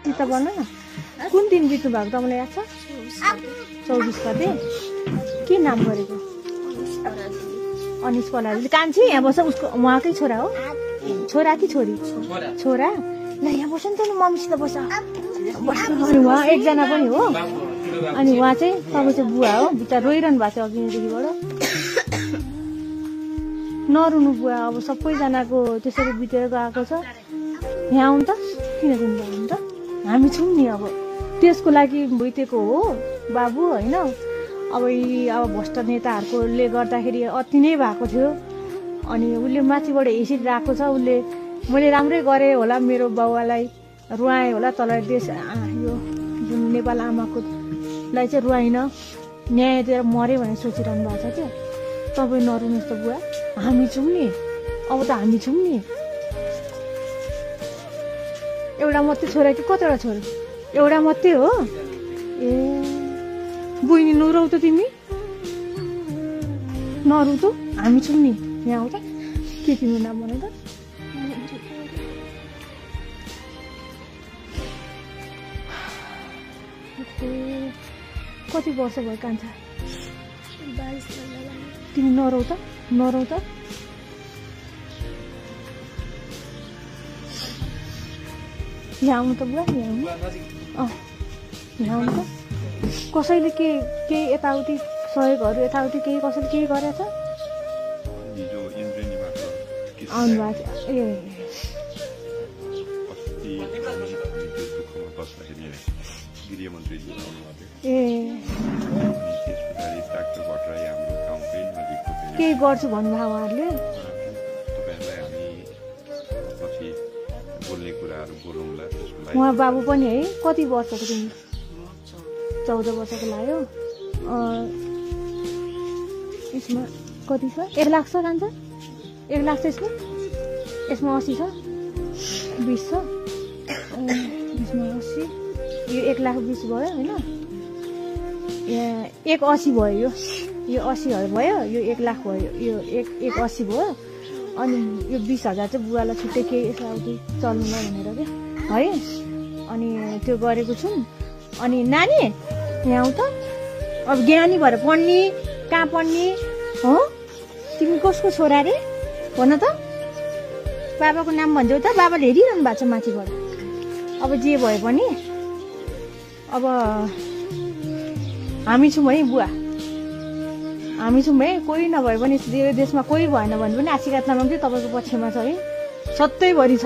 चित्त बन्नु न कुन दिन बित्नु भएको तपाईँलाई याद छ 24 गते के नाम गरेको अनिस पलाजी कान्छी यहाँ बस्छ उसको उहाँकै छोरा हो छोरा कि छोरी छोरा ल यहाँ बस्छ नि त मम्मीसित बस्छ अनि उहाँ एकजना पनि हो अनि उहाँ चाहिँ तपाईँ चाहिँ बुवा हो बिचार रोइरहनु भएको छ अघिदेखिबाट नरुनु बुवा अब सबैजनाको त्यसरी बितेर गएको छ यहाँ आउनु त किन दिनु भयो त हामी छौँ नि अब त्यसको लागि भुइँतेको हो बाबु होइन अब भ्रष्ट नेताहरूकोले गर्दाखेरि अति नै भएको थियो अनि उसले माथिबाट हेसिरहेको छ उसले मैले राम्रै गरेँ होला मेरो बाउलाई रुवाएँ होला तल देश यो जुन नेपाल आमाकोलाई चाहिँ रुवाइन न्याय दिएर मऱ्यो भनेर सोचिरहनु भएको छ क्या तपाईँ नरुनुहोस् त बुवा हामी छौँ नि अब त हामी छौँ नि एउटा मात्रै छोरा कि कतिवटा छोरा एउटा मात्रै हो ए बहिनी नरौ त तिमी नरौ त हामी छौँ नि यहाँ आऊ त के तिम्रो नाम भन त कति वर्ष भयो कान्छा तिमी नरौ त यहाँ आउनु त बुवा यहाँ आउनु त कसैले केही यताउति सहयोगहरू यताउति केही कसैले केही गरेछ आउनु भएको ए केही गर्छु भन्नुभयो उहाँहरूले उहाँ बाबु पनि है कति वर्षको तिमी 14 वर्षको लाग्यो यसमा कति छ 1 लाख छ कान्छ 1 लाख छ यसमा 80 छ 20 छ यसमा 80 यो 1 लाख 20 भयो होइन 180 भयो यो 80 भयो यो 1 लाख भयो यो 180 भयो अनि यो 20,000 चाहिँ बुवालाई छुट्टै केही यताउति चल्नुमा भनेर के है अनि त्यो गरेको छु अनि नानी यहाँ आऊ त अब ज्ञानी भएर पढ्ने कहाँ पढ्ने हो तिमी कसको छोरा रे भन त बाबाको नाम भन्छौ त बाबाले हेरिरहनु भएको छ माथिबाट अब जे भए पनि अब हामी छौँ है बुवा हामी छौँ है कोही नभए पनि देशमा कोही भएन भने पनि आशीर्वाद नाम चाहिँ तपाईँको पक्षमा छ है सधैँभरि छ